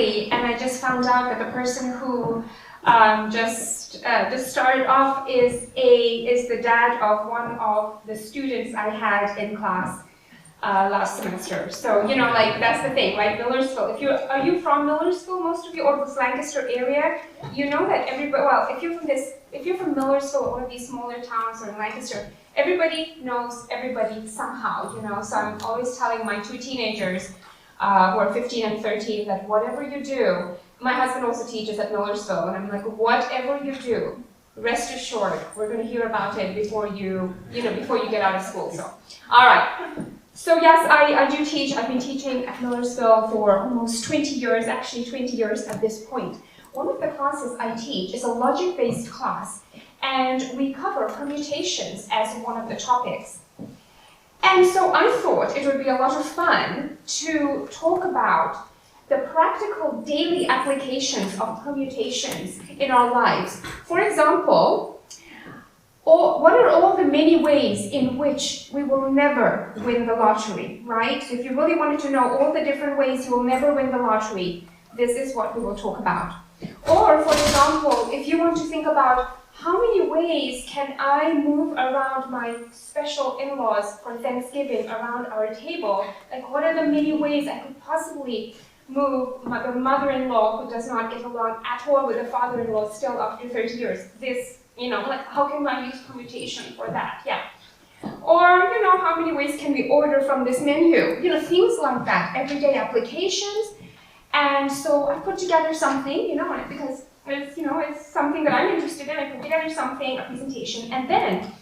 Nazli, and I just found out that the person who just started off is the dad of one of the students I had in class last semester. So, you know, like, that's the thing, right? Millersville. Are you from Millersville, most of you, or this Lancaster area? You know that everybody, well, if you're from Millersville or one of these smaller towns or in Lancaster, everybody knows everybody somehow, you know? So I'm always telling my two teenagers who are 15 and 13 that whatever you do, my husband also teaches at Millersville, and I'm like, whatever you do, rest assured, we're going to hear about it before you get out of school. So, all right. So yes, I do teach. I've been teaching at Millersville for almost 20 years, actually 20 years at this point. One of the classes I teach is a logic-based class, and we cover permutations as one of the topics. And so I thought it would be a lot of fun to talk about the practical daily applications of permutations in our lives. For example, what are all the many ways in which we will never win the lottery, right? So if you really wanted to know all the different ways you will never win the lottery, this is what we will talk about. Or, for example, if you want to think about how many ways can I move around my special in-laws for Thanksgiving around our table, like what are the many ways I could possibly move the mother-in-law who does not get along at all with the father-in-law still after 30 years. This, you know, like how can I use permutation for that? Yeah. Or, you know, how many ways can we order from this menu? You know, things like that, everyday applications. And so I put together something, you know, because it's, you know, it's something that I'm interested in. I put together something, a presentation, and then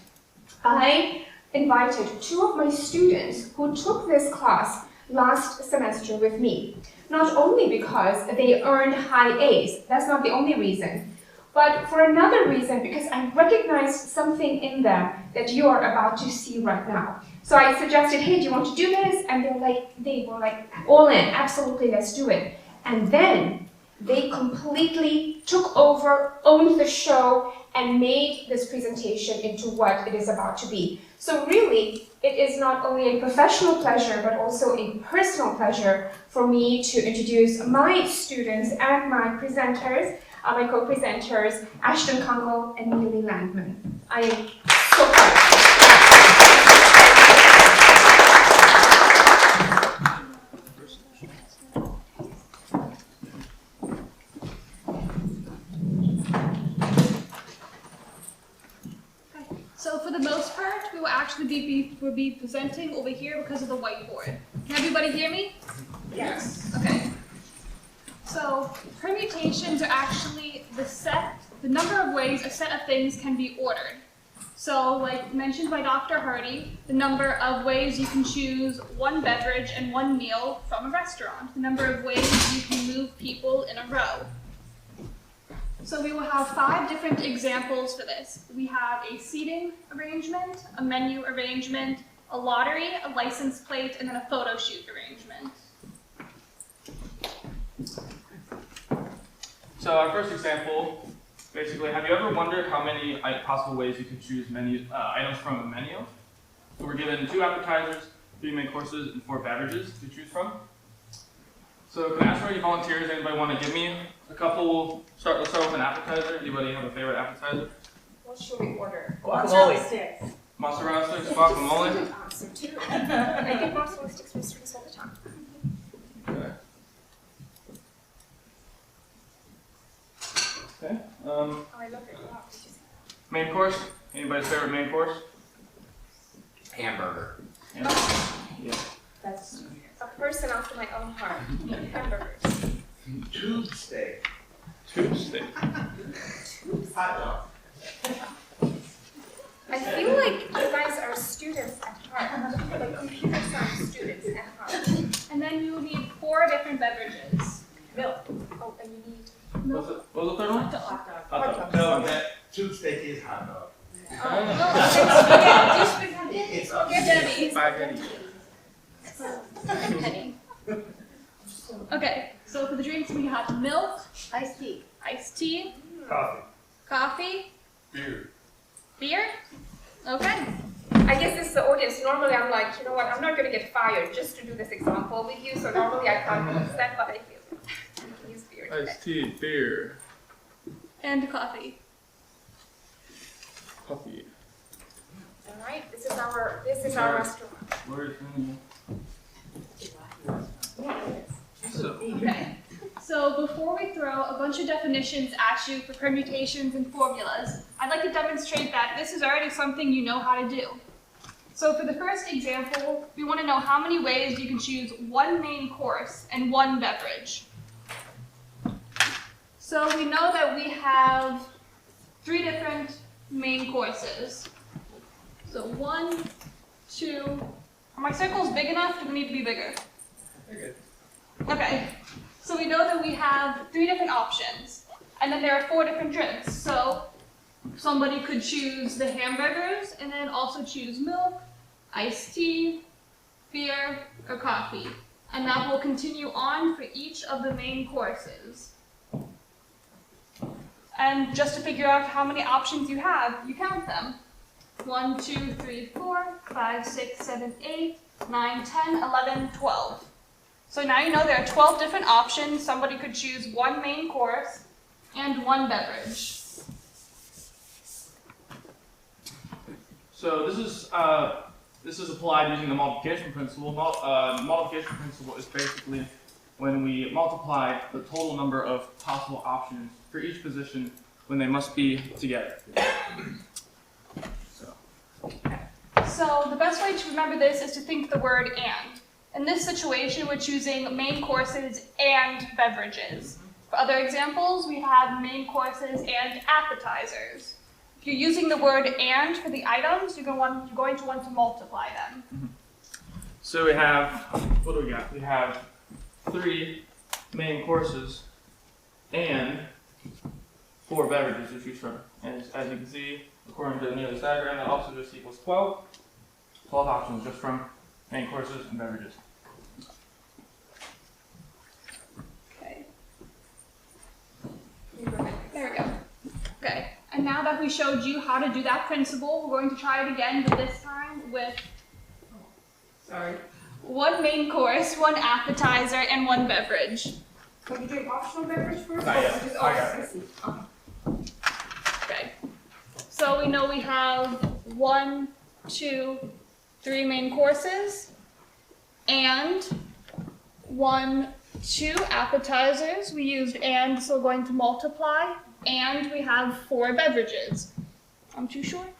I invited two of my students who took this class last semester with me. Not only because they earned high A's, that's not the only reason, but for another reason, because I recognized something in them that you are about to see right now. So I suggested, hey, do you want to do this? And they were like, all in, absolutely, let's do it. And then they completely took over, owned the show, and made this presentation into what it is about to be. So really, it is not only a professional pleasure, but also a personal pleasure for me to introduce my students and my presenters, my co-presenters, Ashton, Kunkle, and Neily, Landman. I am so proud. So for the most part, we will actually be presenting over here because of the whiteboard. Can everybody hear me? Yes. Okay. So permutations are actually the number of ways a set of things can be ordered. So like mentioned by Dr. Hardy, the number of ways you can choose one beverage and one meal from a restaurant, the number of ways you can move people in a row. So we will have 5 different examples for this. We have a seating arrangement, a menu arrangement, a lottery, a license plate, and then a photo shoot arrangement. So our first example, basically, have you ever wondered how many possible ways you can choose items from a menu? So we're given 2 appetizers, 3 main courses, and 4 beverages to choose from. So can I ask for any volunteers? Anybody want to give me a couple? Let's start with an appetizer. Anybody have a favorite appetizer? What should we order? Guacamole. Sticks. Mozzarella sticks, guacamole. Awesome too. I get mozzarella sticks from students all the time. Okay. Okay. Oh, I love it. Wow. Main course. Anybody's favorite main course? Hamburger. Yeah. That's a person after my own heart. Hamburgers. Tube steak. Tube steak. Hot dog. I feel like you guys are students at heart, like computer science students at heart. And then you will need 4 different beverages. Milk. Oh, and you need What was the third one? hot dog. Hot dog. No, that tube steak is hot dog. It's It's spaghetti. Penny. Okay, so for the drinks we have milk, Iced tea. iced tea, coffee. coffee, Beer. beer. Okay. I guess this is the audience. Normally I'm like, you know what, I'm not going to get fired just to do this example with you, so normally I can't use that, but I feel Iced tea, beer, And coffee. coffee. All right, this is our restaurant. Where's So, Okay. So before we throw a bunch of definitions at you for permutations and formulas, I'd like to demonstrate that this is already something you know how to do. So for the first example, we want to know how many ways you can choose one main course and one beverage. So we know that we have 3 different main courses. So 1, 2, are my circles big enough? Do they need to be bigger? Okay. So we know that we have 3 different options, and then there are 4 different drinks. So somebody could choose the hamburgers and then also choose milk, iced tea, beer, or coffee. And that will continue on for each of the main courses. And just to figure out how many options you have, you count them. 1, 2, 3, 4, 5, 6, 7, 8, 9, 10, 11, 12. So now you know there are 12 different options. Somebody could choose one main course and one beverage. so this is applied using the multiplication principle. Multiplication principle is basically when we multiply the total number of possible options for each position when they must be together. So the best way to remember this is to think the word and. In this situation, we're choosing main courses and beverages. For other examples, we have main courses and appetizers. If you're using the word and for the items, you're going to want to multiply them. So we have, what do we got? We have 3 main courses and 4 beverages to choose from. And as you can see, according to the Neily's diagram, that also just equals 12. 12 options just from main courses and beverages. Okay. There we go. Okay. And now that we showed you how to do that principle, we're going to try it again, but this time with one main course, one appetizer, and one beverage. Are you doing optional beverage first? Not yet. Just I got I see. Okay. Okay. So we know we have 1, 2, 3 main courses and 1, 2 appetizers. We used and, so we're going to multiply. And we have 4 beverages. I'm too short.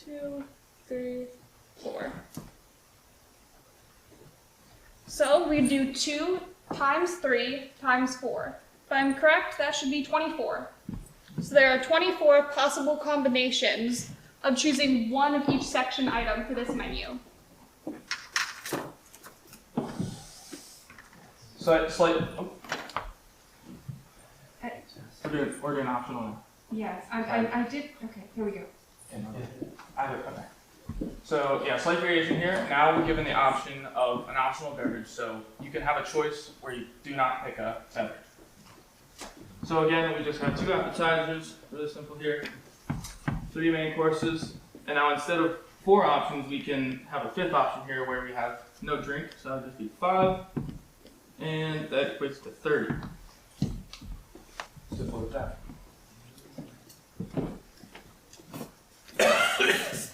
2, 3, 4. So we do 2 times 3 times 4. If I'm correct, that should be 24. So there are 24 possible combinations of choosing one of each section item for this menu. So it's like, we're doing optional now. Yes, I did. Okay, here we go. Okay. So yeah, slight variation here. Now we're given the option of an optional beverage, so you can have a choice where you do not pick a beverage. So again, we just have 2 appetizers, really simple here, 3 main courses, and now instead of 4 options, we can have a 5th option here where we have no drink, so that would just be 5, and that equates to 30. Simple as that.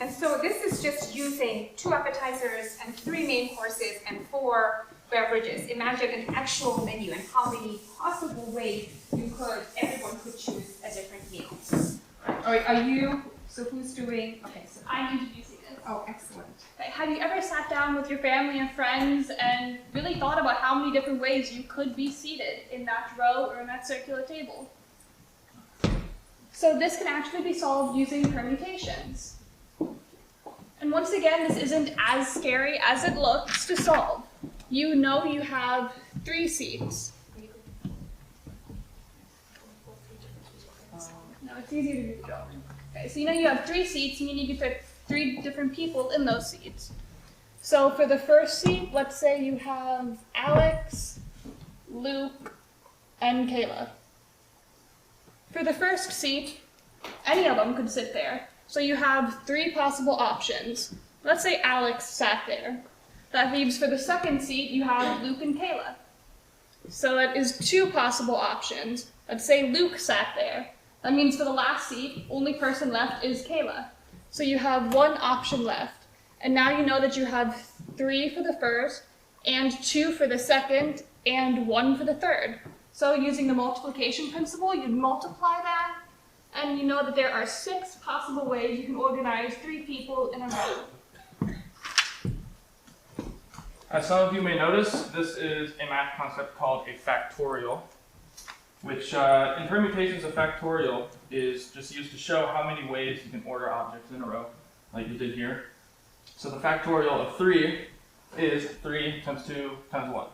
And so this is just using 2 appetizers and 3 main courses and 4 beverages. Imagine an actual menu and how many possible ways everyone could choose a different meal. Are you, so who's doing, okay, so I need to be seated. oh, excellent. Okay, have you ever sat down with your family and friends and really thought about how many different ways you could be seated in that row or in that circular table? So this can actually be solved using permutations. And once again, this isn't as scary as it looks to solve. You know you have 3 seats. No, it's easier to do the job. Okay, so you know you have 3 seats and you need to fit 3 different people in those seats. So for the first seat, let's say you have Alex, Luke, and Kayla. For the first seat, any of them could sit there. So you have 3 possible options. Let's say Alex sat there. That leaves for the second seat, you have Luke and Kayla. So that is 2 possible options. Let's say Luke sat there. That means for the last seat, only person left is Kayla. So you have 1 option left. And now you know that you have 3 for the first, and 2 for the second, and 1 for the third. So using the multiplication principle, you'd multiply that, and you know that there are 6 possible ways you can organize 3 people in a row. As some of you may notice, this is a math concept called a factorial, which in permutations, a factorial is just used to show how many ways you can order objects in a row, like you did here. So the factorial of 3 is 3 times 2 times 1.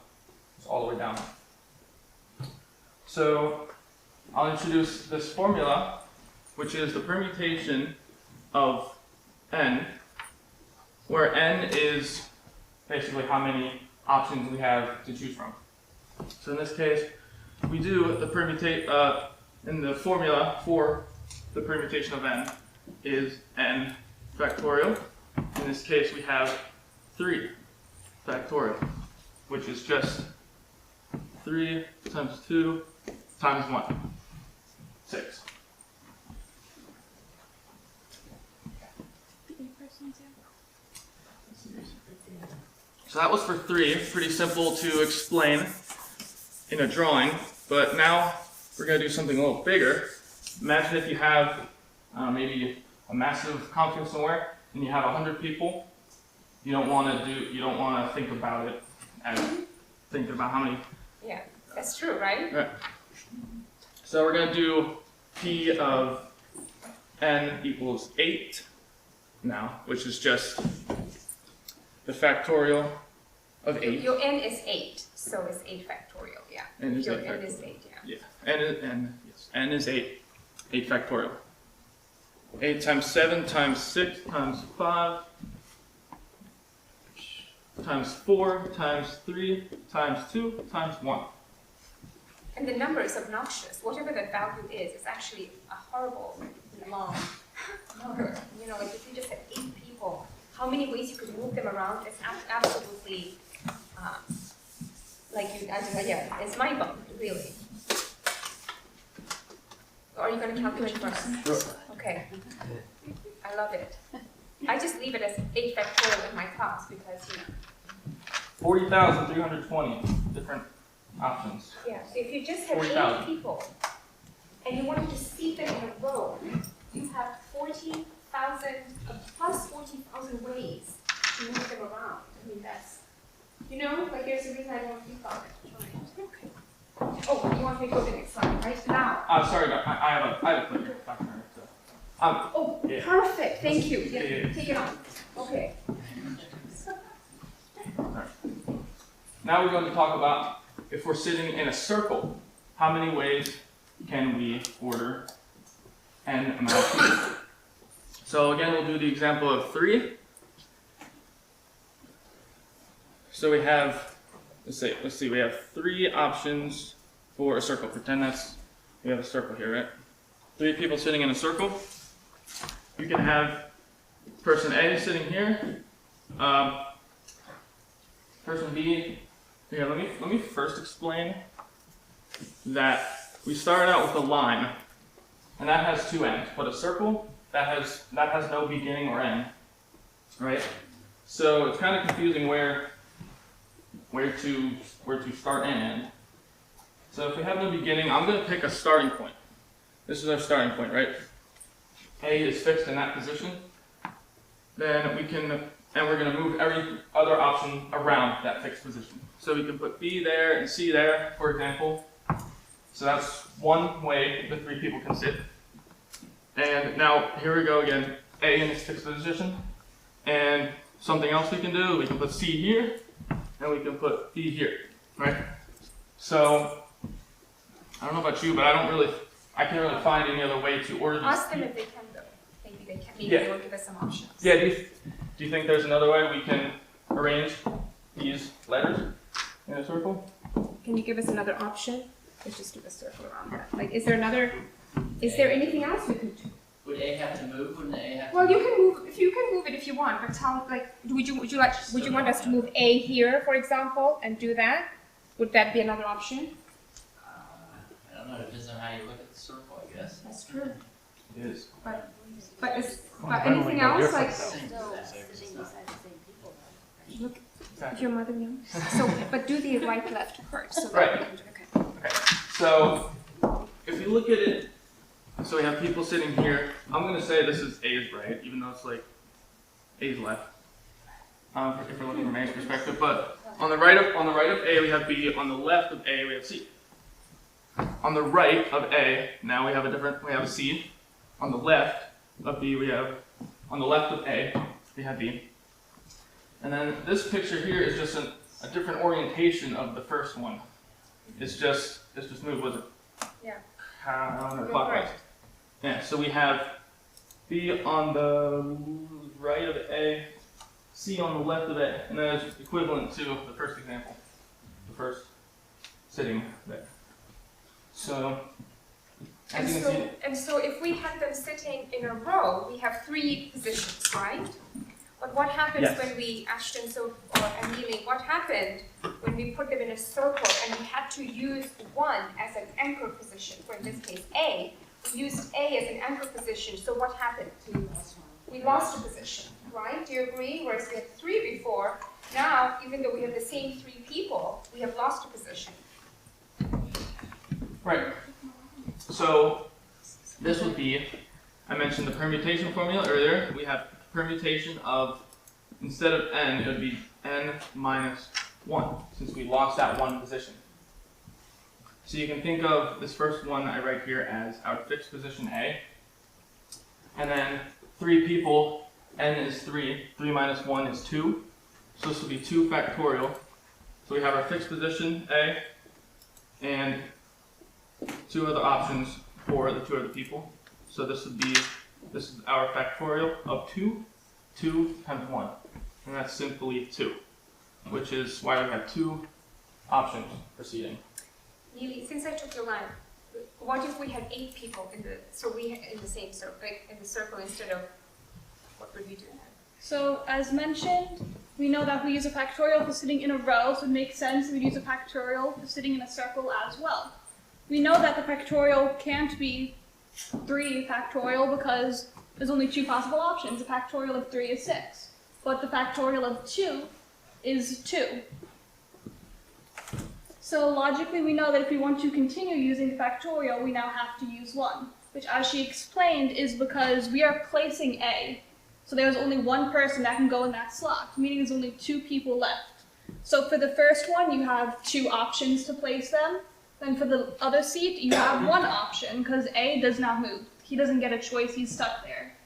It's all the way down. So I'll introduce this formula, which is the permutation of n, where n is basically how many options we have to choose from. So in this case, we do the permutate, in the formula for the permutation of n is n factorial. In this case, we have 3 factorial, which is just 3 times 2 times 1, 6. So that was for 3, pretty simple to explain in a drawing, but now we're going to do something a little bigger. Imagine if you have maybe a massive conference somewhere and you have 100 people. You don't want to think about it as thinking about how many. Yeah, that's true, right? Right. So we're going to do P of n equals 8 now, which is just the factorial of 8. Your n is 8, so it's 8 factorial, yeah. N is Your 8 n factorial. is 8, yeah. Yeah, n is 8. 8 factorial. 8 times 7 times 6 times 5 times 4 times 3 times 2 times 1. And the number is obnoxious. Whatever the value is, it's actually a horrible long number. You know, like if you just had 8 people, how many ways you could move them around? It's absolutely, yeah, it's mind-boggling, really. Or are you going to calculate for us? Sure. Okay. I love it. I just leave it as 8 factorial in my class because, you know. 40,320 different options. Yeah, so if you just have 40,000. 8 people and you wanted to seat them in a row, you have 40,000 plus 40,000 ways to move them around. I mean, that's, you know, like there's a reason I don't think about it. Okay. Oh, you want me to go to the next slide, right? Now. Sorry, I have a clicker back there. So. Oh, yeah. perfect. Thank you. Yeah, Yeah. take it on. Okay. Alright. Now we're going to talk about if we're sitting in a circle, how many ways can we order n amount of people? So again, we'll do the example of 3. So we have, let's see, we have 3 options for a circle. Pretend we have a circle here, right? 3 people sitting in a circle. You can have person A sitting here, person B. Here, let me first explain that we started out with a line, and that has 2 ends. But a circle that has no beginning or end, right? So it's kind of confusing where to start and end. So if we have no beginning, I'm going to pick a starting point. This is our starting point, right? A is fixed in that position. Then we're going to move every other option around that fixed position. So we can put B there and C there, for example. So that's one way the 3 people can sit. And now here we go again, A in its fixed position. And something else we can do, we can put C here, and we can put B here, right? So I don't know about you, but I can't really find any other way to order these. Ask them if they can, though. Maybe they can. Maybe Yeah. they will give us some options. Yeah, do you think there's another way we can arrange these letters in a circle? Can you give us another option? Let's just do a circle around that. Like, is there anything else we could do? Would A have to move? Wouldn't A have to Well, move? you can move it if you want, but would you want us to move A here, for example, and do that? Would that be another option? I don't know, it depends on how you look at the circle, I guess. That's true. It is. But anything else like look Exactly. your mother knows. So but do the right left part so that Right. we can okay. Okay. So if you look at it, so we have people sitting here. I'm gonna say this is A's right, even though it's like A's left. If we're looking from A's perspective, but on the right of A we have B. On the left of A we have C. On the right of A now we have a C. On the left of B on the left of A we have B. And then this picture here is just a different orientation of the first one. It's just moved with it. Yeah. Counterclockwise. Yeah, so we have B on the right of A, C on the left of A, and that is equivalent to the first example, the first sitting there. So, as you can see, And so if we had them sitting in a row, we have 3 positions, right? But what happens Yes. when we, Ashton and Neily, what happened when we put them in a circle and we had to use one as an anchor position, for in this case A, we used A as an anchor position, so what happened? We lost a position, right? Do you agree? Whereas we had 3 before, now even though we have the same 3 people, we have lost a position. right. So, this would be, I mentioned the permutation formula earlier. We have permutation of, instead of n, it would be n minus 1, since we lost that one position. So you can think of this first one I write here as our fixed position A. And then 3 people, n is 3, 3 minus 1 is 2. So this will be 2 factorial. So we have our fixed position A, and 2 other options for the 2 other people. So this is our factorial of 2 times 1. And that's simply 2, which is why we have 2 options for seating. Neily, since I took your line, what if we had 8 people in the same circle, in the circle instead of, what would we do? So, as mentioned, we know that we use a factorial for sitting in a row, so it makes sense we use a factorial for sitting in a circle as well. We know that the factorial can't be 3 factorial because there's only 2 possible options. The factorial of 3 is 6, but the factorial of 2 is 2. So logically we know that if we want to continue using the factorial, we now have to use 1, which as she explained is because we are placing A. So there's only 1 person that can go in that slot, meaning there's only 2 people left. So for the first one, you have 2 options to place them. Then for the other seat, you have 1 option, because A does not move. He doesn't get a choice, he's stuck there.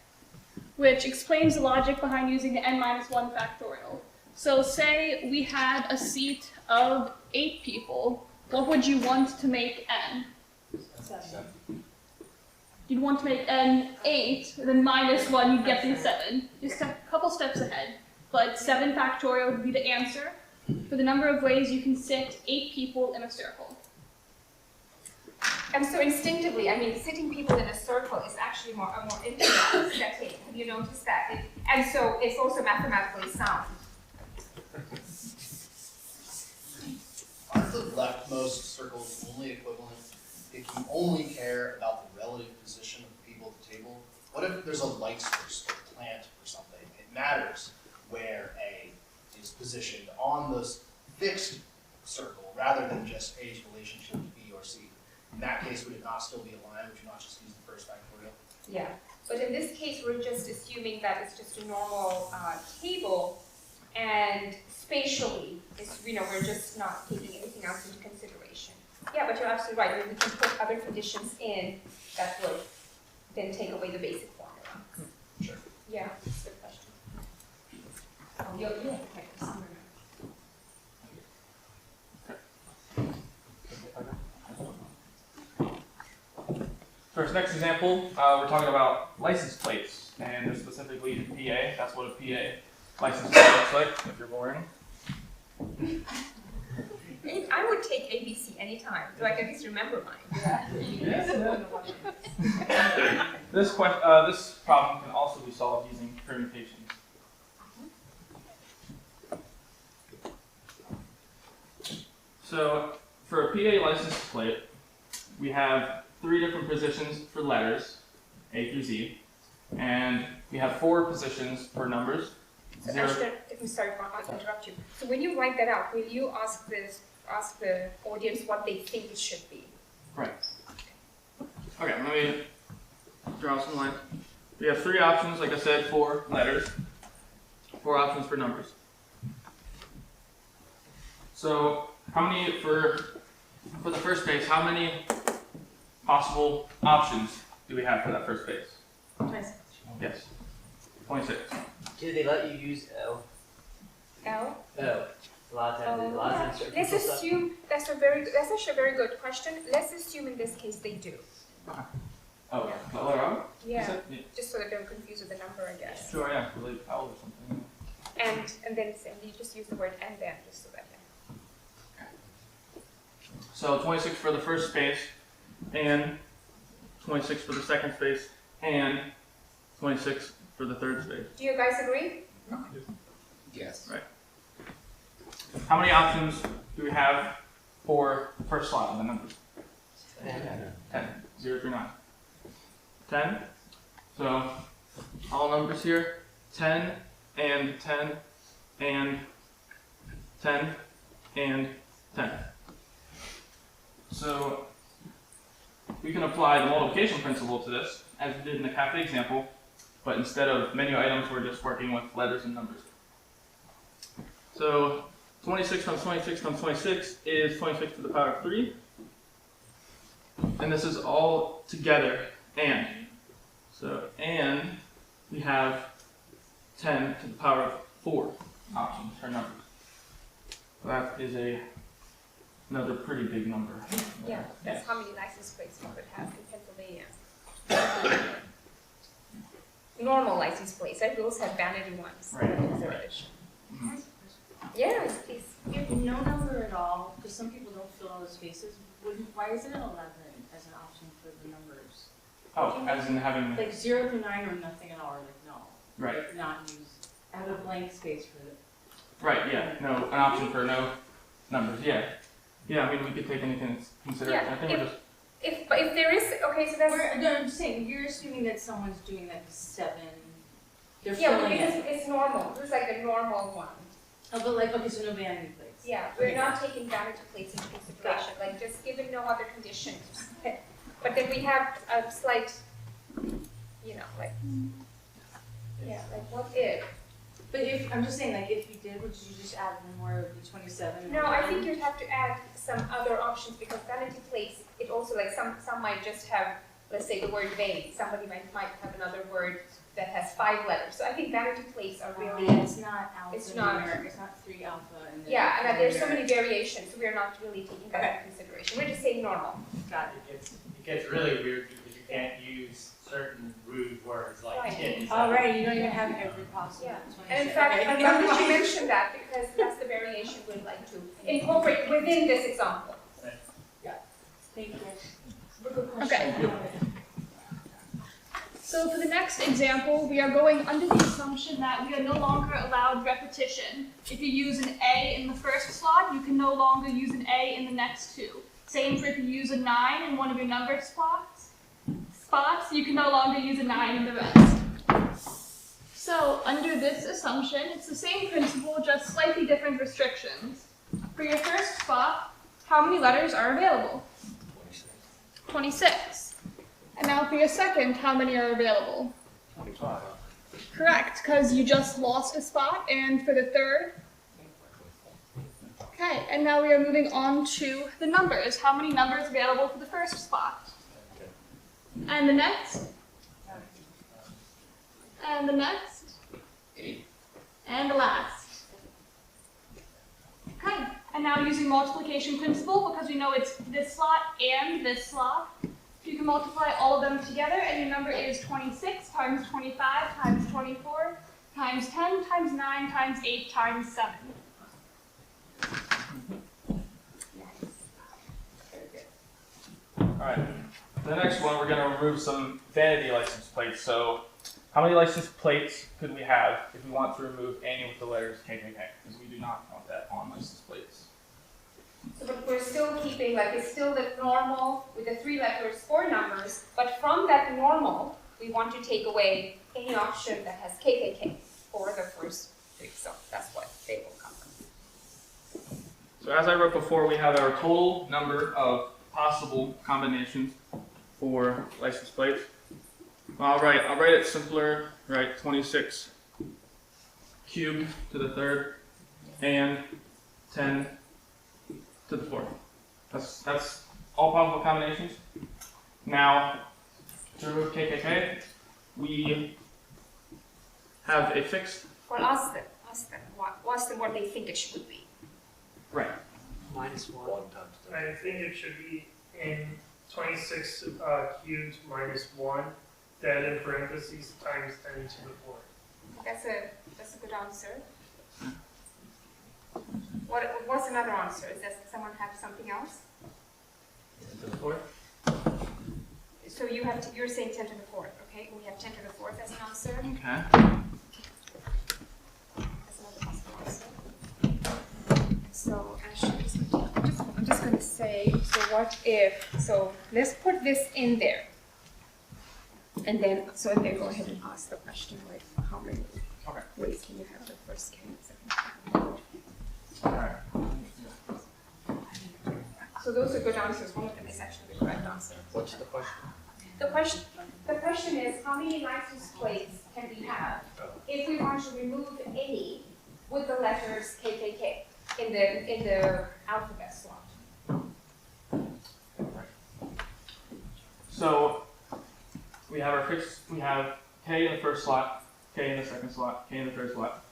Which explains the logic behind using the n-1 factorial. So say we had a seat of 8 people, what would you want to make n? 7. You'd want to make n 8, then minus 1, you'd get the 7. Just a couple steps ahead. But 7 factorial would be the answer for the number of ways you can sit 8 people in a circle. And so instinctively, I mean, sitting people in a circle is actually a more intimate setting. Have you noticed that? And so it's also mathematically sound. Aren't the leftmost circles only equivalent if you only care about the relative position of the people at the table? What if there's a light source or plant or something? It matters where A is positioned on this fixed circle rather than just A's relationship to B or C. In that case, would it not still be a line? Would you not just use the first factorial? Yeah. But in this case, we're just assuming that it's just a normal table, and spatially, we're just not taking anything else into consideration. Yeah, but you're absolutely right. We can put other conditions in that would then take away the basic formula. Sure. Yeah, that's a good question. Oh, yeah, okay. Somewhere. For this next example, we're talking about license plates, and specifically PA. That's what a PA license plate looks like, if you're boring. I would take ABC anytime, so I can at least remember mine. This problem can also be solved using permutations. So for a PA license plate, we have 3 different positions for letters, A through Z, and we have 4 positions for numbers. So 0. Ashton, I'm sorry to interrupt you. So when you write that out, will you ask the audience what they think it should be? Right. Okay, let me draw some lines. We have 3 options, like I said, for letters, 4 options for numbers. So how many for the first space? How many possible options do we have for that first space? 26. Yes, 26. Do they let you use O? L? O. A lot of times, Let's assume that's actually a very good question. Let's assume in this case they do. Oh, Yeah. the letter O? Yeah. Is it? Just so that they're confused with the number, I guess. Sure, yeah, related vowel or something. And then you just use the word and then just so that. So 26 for the first space, and 26 for the second space, and 26 for the third space. Do you guys agree? Yes. How many options do we have for the first slot of the numbers? 10. 0 through 9. 10. So all numbers here, 10 and 10 and 10 and 10. So we can apply the multiplication principle to this, as we did in the cafe example, but instead of menu items, we're just working with letters and numbers. So 26 times 26 times 26 is 26 to the power of 3. And this is all together, and. So, and we have 10 to the power of 4 options for numbers. So that is another pretty big number. Yeah, that's how many license plates you could have in Pennsylvania. Normal license plates. I also have vanity ones. Right. Mhm. Yeah, please. If no number at all, because some people don't fill all the spaces, why isn't it 11 as an option for the numbers? Oh, as in having, Like 0 through 9 or nothing at all, or like no. right, Like not use, have a blank space for the. right, yeah, no, an option for no numbers, yeah. Yeah, I mean, we could take anything into consideration. Yeah, I think we're just, But if there is, okay, so that's. No, I'm just saying, you're assuming that someone's doing like 7, they're Yeah, well, filling this it. is normal. This is like a normal one. Oh, but like, okay, so no vanity plates. Yeah, we're Okay. not taking vanity plates into consideration, like just given no other conditions. But then we have a slight, like, yeah, like what if? But if, I'm just saying, like, if you did, would you just add one more of the 27? and No, I 11? think you'd have to add some other options because vanity plates, it also like some might just have, let's say the word vague. Somebody might have another word that has 5 letters. So I think vanity plates are really, It's not alpha. It's not. numeric, it's not 3 alpha and then. yeah, and there's so numeric. many variations, so we're not really taking that into consideration. We're just saying normal. Got It gets really weird because you can't use certain rude words like Right. titties. it. All right, you don't even have every possible. Yeah. 27. And in fact, Okay. I'm glad that you mentioned that because that's the variation we'd like to incorporate within this example. Thank you. Okay. So for the next example, we are going under the assumption that we are no longer allowed repetition. If you use an A in the first slot, you can no longer use an A in the next 2. Same for if you use a 9 in one of your number spots, you can no longer use a 9 in the rest. So under this assumption, it's the same principle, just slightly different restrictions. For your first spot, how many letters are available? 26. And now for your second, how many are available? 25. Correct, because you just lost a spot. And for the third? Okay, and now we are moving on to the numbers. How many numbers available for the first spot? And the next? And the next? And the last. Okay, and now using multiplication principle, because we know it's this slot and this slot, you can multiply all of them together, and your number is 26 times 25 times 24 times 10 times 9 times 8 times 7. All right. The next one, we're going to remove some vanity license plates. So how many license plates could we have if we want to remove any with the letters KKK? Because we do not want that on license plates. So, but we're still keeping, like, it's still the normal with the 3 letters, 4 numbers, but from that normal, we want to take away any option that has KKK for the first 3. So that's what they will come from. So as I wrote before, we have our total number of possible combinations for license plates. I'll write it simpler, right? 26 cubed to the 3rd and 10 to the 4th. That's all possible combinations. Now, to remove KKK, we have a fixed. Well, ask them what they think it should be. Right. -1. I think it should be in 26 cubed minus 1, then in parentheses times 10 to the 4th. That's a good answer. What's another answer? Does someone have something else? 10 to the 4th. So you're saying 10 to the 4th, okay? We have 10 to the 4th as an answer. Okay. That's another possible answer. So Ashton, I'm just going to say, so what if, so let's put this in there. And then go ahead and ask the question, like, how many ways can you have the first K and the second K? Alright. So those are good answers. One of them is actually the correct answer. What's the question? The question is, how many license plates can we have if we want to remove any with the letters KKK in the alphabet slot? So we have we have K in the first slot, K in the second slot, K in the third slot,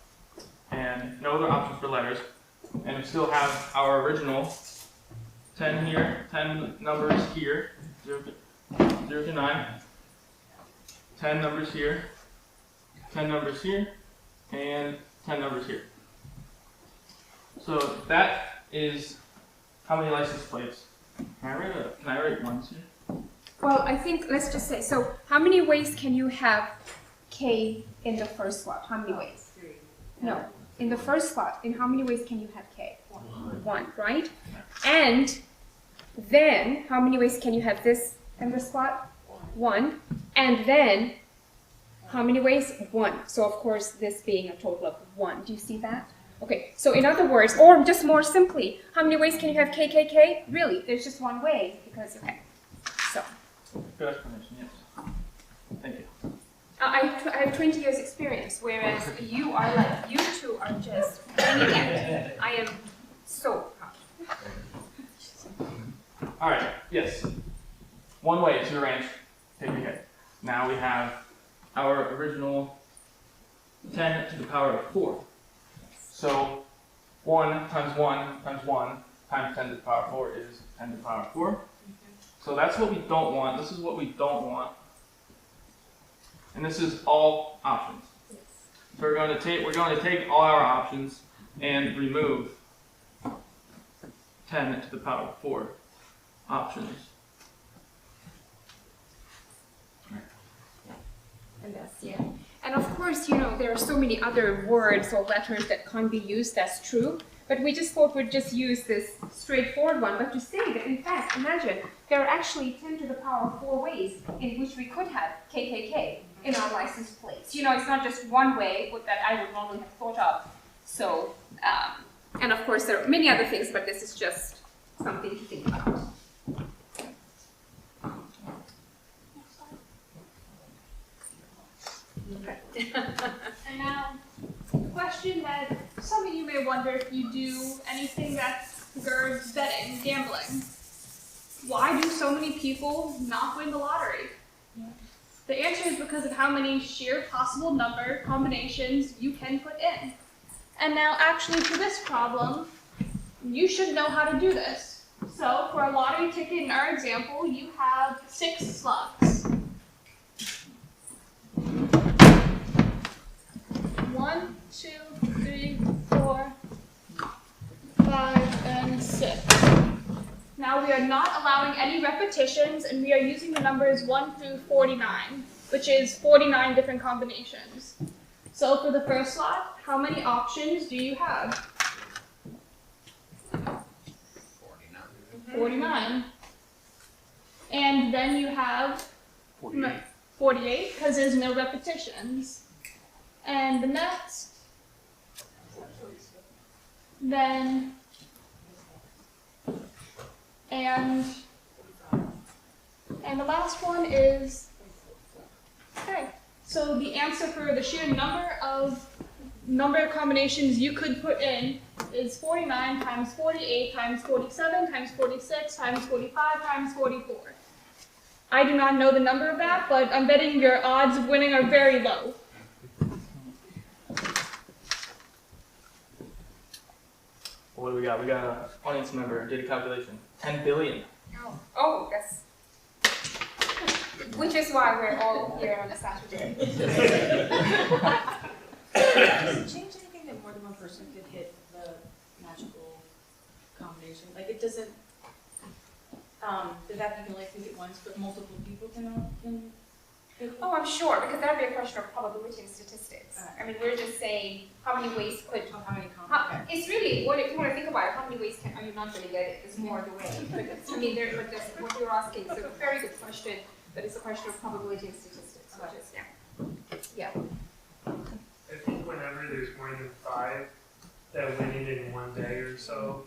and no other options for letters. And we still have our original 10 here, 10 numbers here, 0 to 9, 10 numbers here, 10 numbers here, and 10 numbers here. So that is how many license plates. Can I write ones here? Well, I think, let's just say, so how many ways can you have K in the first slot? How many ways? 3. No, in the first slot, in how many ways can you have K? 1, right? And then, how many ways can you have this in the slot? 1. And then, how many ways? 1. So of course, this being a total of 1. Do you see that? Okay, so in other words, or just more simply, how many ways can you have KKK? Really, there's just one way, because, okay, so. Good explanation, yes. Thank you. I have 20 years experience, whereas you are like, you two are just winging it. I am so proud. All right, yes. One way to arrange KKK. Now we have our original 10 to the power of 4. So 1 times 1 times 1 times 10 to the power of 4 is 10 to the power of 4. So that's what we don't want. This is what we don't want. And this is all options. So we're going to take all our options and remove 10 to the power of 4 options. And that's, yeah. And of course, you know, there are so many other words or letters that can't be used, that's true. But we just thought we'd just use this straightforward one. But to say that, in fact, imagine, there are actually 10 to the power of 4 ways in which we could have KKK in our license plates. You know, it's not just one way that I would normally have thought of. So, and of course, there are many other things, but this is just something to think about. And now, the question that some of you may wonder if you do anything that girds betting, gambling. Why do so many people not win the lottery? The answer is because of how many sheer possible number combinations you can put in. And now, actually, for this problem, you should know how to do this. So, for a lottery ticket in our example, you have 6 slots. 1, 2, 3, 4, 5, and 6. Now we are not allowing any repetitions, and we are using the numbers 1 through 49, which is 49 different combinations. So for the first slot, how many options do you have? 49. And then you have 48, because there's no repetitions. And the next, then, and the last one is, okay. So the answer for the sheer number of combinations you could put in is 49 times 48 times 47 times 46 times 45 times 44. I do not know the number of that, but I'm betting your odds of winning are very low. What do we got? We got an audience member, did a calculation. 10 billion. Oh, that's. Which is why we're all here on a Saturday. Does it change anything that more than one person could hit the magical combination? Like it doesn't, does that mean you only think it once, but multiple people can hit it? Oh, I'm sure, because that would be a question of probability and statistics. I mean, we're just saying how many ways could. How many combinations? It's really, what if you want to think about it, how many ways are you not going to get it? It's more the way. But I mean, but that's what you're asking. So a very good question, but it's a question of probability and statistics. So just, yeah. I think whenever there's more than 5 that win it in one day or so,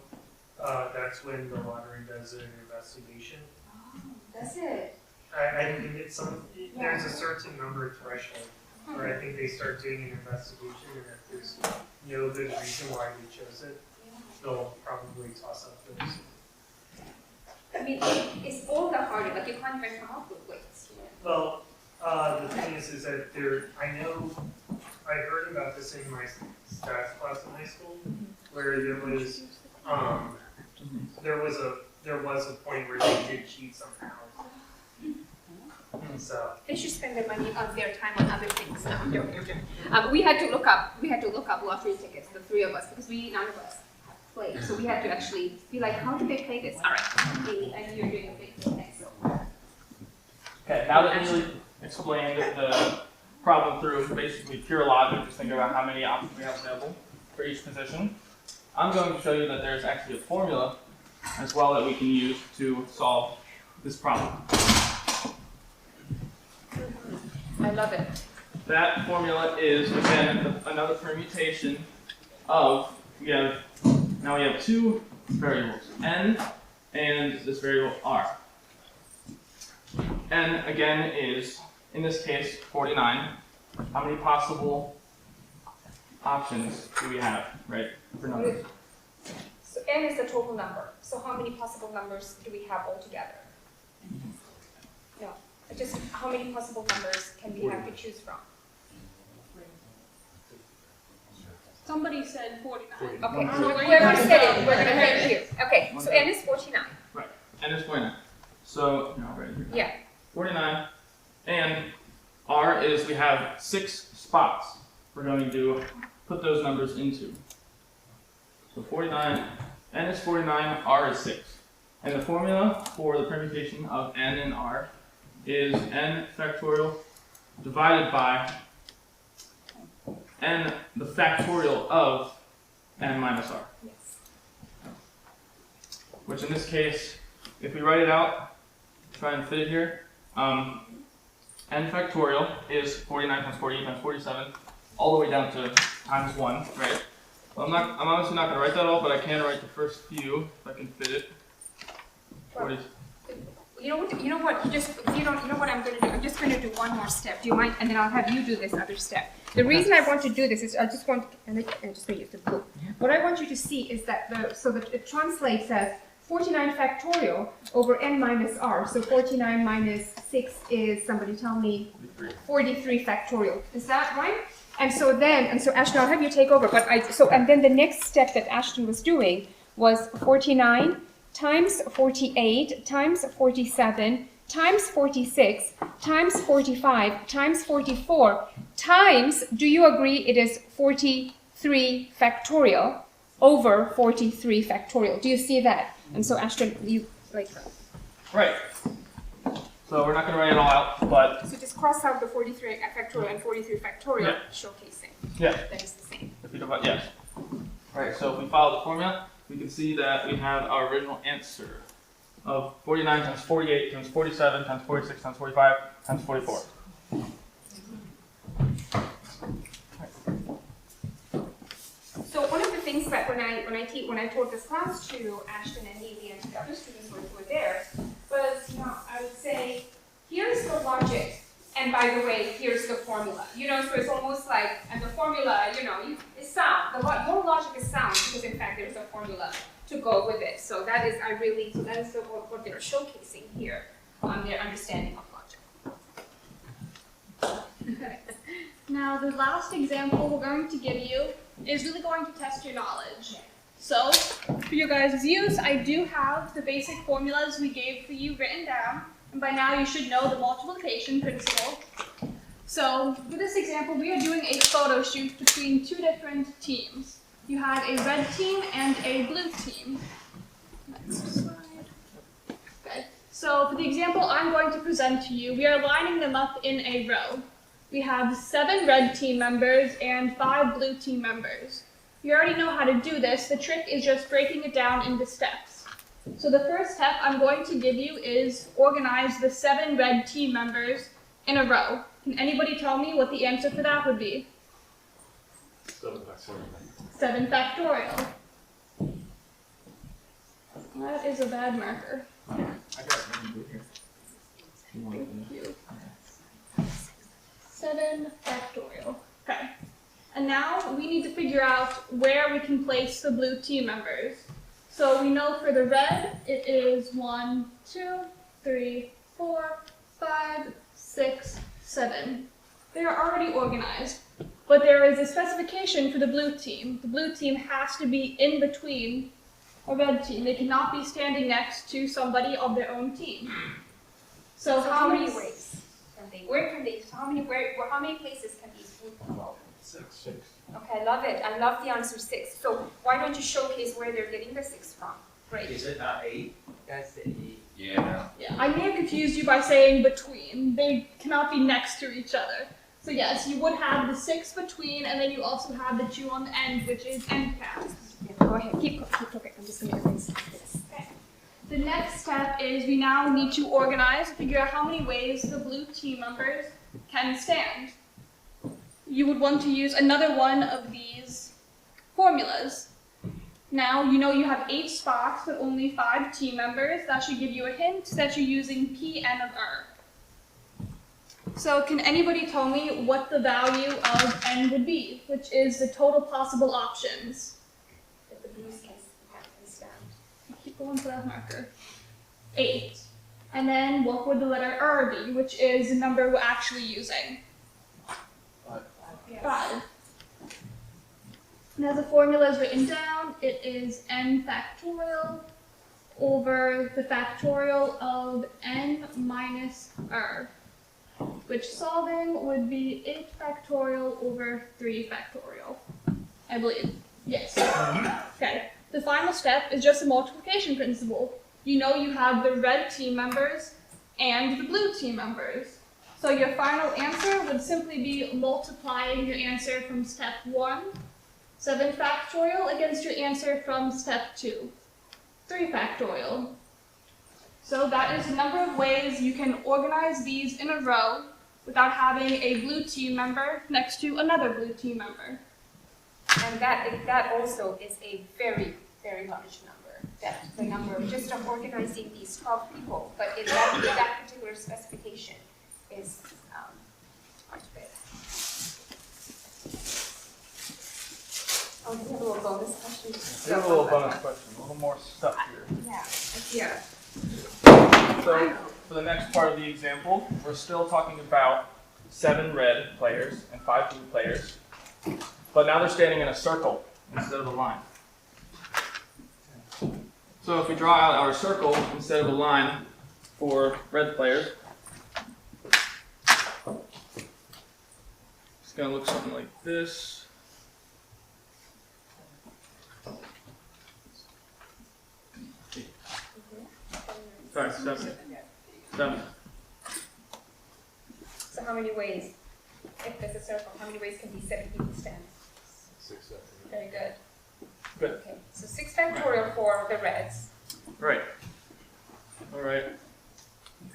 that's when the lottery does an investigation. Oh, that's it. I think it's there's a certain number threshold where I think they start doing an investigation, and if there's no good reason why they chose it, they'll probably toss up those. I mean, it's all that hard. Like you can't even come up with weights. Well, the thing is that I heard about this in my stats class in high school, where there was a point where they did cheat somehow. So They should spend their money on their time on other things. No, I'm joking. We had to look up lottery tickets, the 3 of us, because none of us played. So we had to actually be like, how do they play this? All right, Neily, I know you're doing a big thing next. Okay, now that Neily explained the problem through basically pure logic, just thinking about how many options we have available for each position, I'm going to show you that there's actually a formula as well that we can use to solve this problem. I love it. That formula is, again, another permutation of, now we have 2 variables, n and this variable r. N, again, is, in this case, 49. How many possible options do we have, right, for numbers? So n is the total number. So how many possible numbers do we have altogether? No, just how many possible numbers can we have to choose from? Somebody said 49. Okay, So so where whoever you said going? it, we're going to put it here. Okay, so n is 49. Right, n is 49. So, right here. Yeah. 49, and r is, we have 6 spots we're going to put those numbers into. So 49, n is 49, r is 6. And the formula for the permutation of n and r is n factorial divided by n, the factorial of n minus r. Yes. Which in this case, if we write it out, try and fit it here, n factorial is 49 times 48 times 47, all the way down to times 1, right? Well, I'm obviously not going to write that all, but I can write the first few, if I can fit it. 40. You know what? You know what I'm going to do? I'm just going to do one more step. Do you mind? And then I'll have you do this other step. The reason I want to do this is I just want, and I'm just going to use the blue. What I want you to see is that it translates as 49 factorial over n minus r. So 49 minus 6 is, somebody tell me, 43 factorial. Is that right? And so Ashton, I'll have you take over. And then the next step that Ashton was doing was 49 times 48 times 47 times 46 times 45 times 44 times, do you agree it is 43 factorial over 43 factorial? Do you see that? And so Ashton, you like that. Right. So we're not going to write it all out, but... So just cross out the 43 factorial and 43 factorial, Yeah. showcasing. Yeah. That is the same. If we divide, yes. Right, so if we follow the formula, we can see that we have our original answer of 49 times 48 times 47 times 46 times 45 times 44. So one of the things that when I taught this class to Ashton and Neily and the other students who were there was, I would say, here's the logic, and by the way, here's the formula. So it's almost like, and the formula, is sound. Your logic is sound because in fact there's a formula to go with it. So that is what they're showcasing here on their understanding of logic. Okay. Now, the last example we're going to give you is really going to test your knowledge. So, for your guys' use, I do have the basic formulas we gave for you written down, and by now you should know the multiplication principle. So, for this example, we are doing a photo shoot between two different teams. You have a red team and a blue team. Next slide. Okay. So, for the example I'm going to present to you, we are lining them up in a row. We have 7 red team members and 5 blue team members. You already know how to do this. The trick is just breaking it down into steps. So the first step I'm going to give you is organize the 7 red team members in a row. Can anybody tell me what the answer for that would be? 7 factorial. That is a bad marker. Thank you. 7 factorial. Okay. And now we need to figure out where we can place the blue team members. So we know for the red, it is 1, 2, 3, 4, 5, 6, 7. They are already organized. But there is a specification for the blue team. The blue team has to be in between a red team. They cannot be standing next to somebody of their own team. So how many ways? How many places can these group go? 6. Okay, I love it. I love the answer 6. So why don't you showcase where they're getting the 6 from? Great. Is it not 8? That's the E. Yeah. Yeah, I may have confused you by saying between. They cannot be next to each other. So yes, you would have the 6 between, and then you also have the 2 on the end, which is end caps. Yeah, go ahead. Keep talking. I'm just going to erase this. Okay. The next step is we now need to organize, figure out how many ways the blue team members can stand. You would want to use another one of these formulas. Now, you know you have 8 spots with only 5 team members. That should give you a hint that you're using Pn of R. So can anybody tell me what the value of n would be, which is the total possible options? That the blues can stand. Keep going for that marker. 8. And then what would the letter R be, which is the number we're actually using? 5. And as the formula is written down, it is n factorial over the factorial of n minus r, which solving would be 8 factorial over 3 factorial, I believe. Yes. Okay. The final step is just the multiplication principle. You know you have the red team members and the blue team members. So your final answer would simply be multiplying your answer from step 1, 7 factorial, against your answer from step 2, 3 factorial. So that is a number of ways you can organize these in a row without having a blue team member next to another blue team member. And that also is a very, very large number. That the number just of organizing these 12 people, but in that particular specification is quite big. Oh, do you have a little bonus question? Here's a little bonus question, a little more stuff here. Yeah. So, for the next part of the example, we're still talking about 7 red players and 5 blue players, but now they're standing in a circle instead of a line. So if we draw out our circle instead of a line for red players, it's going to look something like this. Sorry, 7. So how many ways, if there's a circle, how many ways can these 7 people stand? 6. Very good. Good. Okay, so 6 factorial for the reds. Right. All right.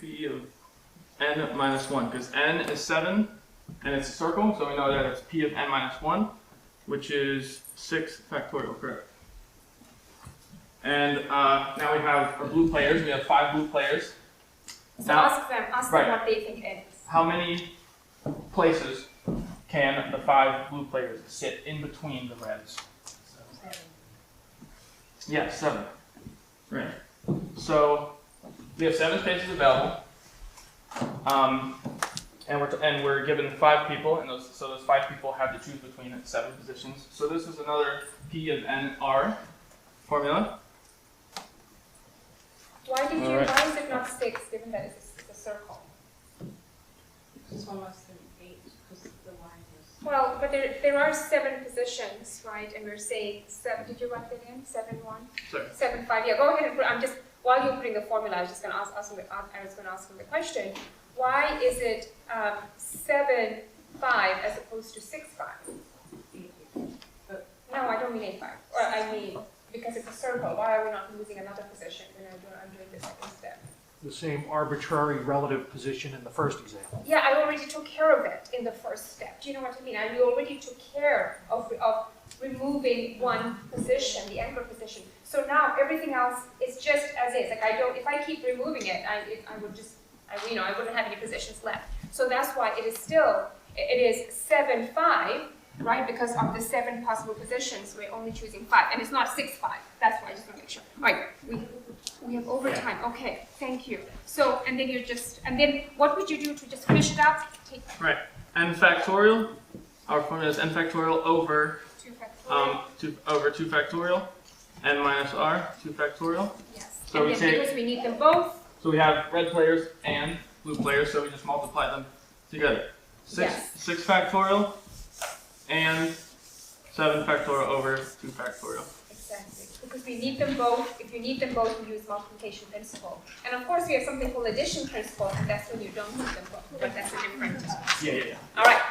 P of n minus 1, because n is 7, and it's a circle, so we know that it's P of n minus 1, which is 6 factorial, correct? And now we have our blue players. We have 5 blue players. So Now, ask them right. what they think it is. How many places can the 5 blue players sit in between the reds? 7. Yeah, 7. Right. So we have 7 spaces available, and we're given 5 people, and those 5 people have to choose between 7 positions. So this is another P of NR formula. Why All right. why is it not 6, given that it's a circle? This one less than 8, because the line is. Well, but there are 7 positions, right? And we're saying 7. Did you write that in? 7, 1? Sorry. 7, 5. Yeah, go ahead and put. While you're putting the formula, I was going to ask him the question. Why is it 7, 5 as opposed to 6, 5? No, I don't mean 8, 5. Or I mean, because it's a circle, why are we not using another position when I'm doing the second step? The same arbitrary relative position in the first example. Yeah, I already took care of it in the first step. Do you know what I mean? I already took care of removing one position, the anchor position. So now everything else is just as is. Like if I keep removing it, I wouldn't have any positions left. So that's why it is 7, 5, right? Because of the 7 possible positions, we're only choosing 5, and it's not 6, 5. That's why I just want to make sure. All right, we have overtime. Okay, thank you. So and then what would you do to just finish it up? Right. N factorial. Our formula is n factorial over 2 factorial. 2 factorial. N minus r 2 factorial. Yes. So and we then take. because we need them both. So we have red players and blue players, so we just multiply them together. 6 factorial and 7 factorial over 2 factorial. Exactly. Because we need them both. If you need them both, we use multiplication principle. And of course, we have something called addition principle, and that's when you don't need them both. But that's a different. Yeah. All right.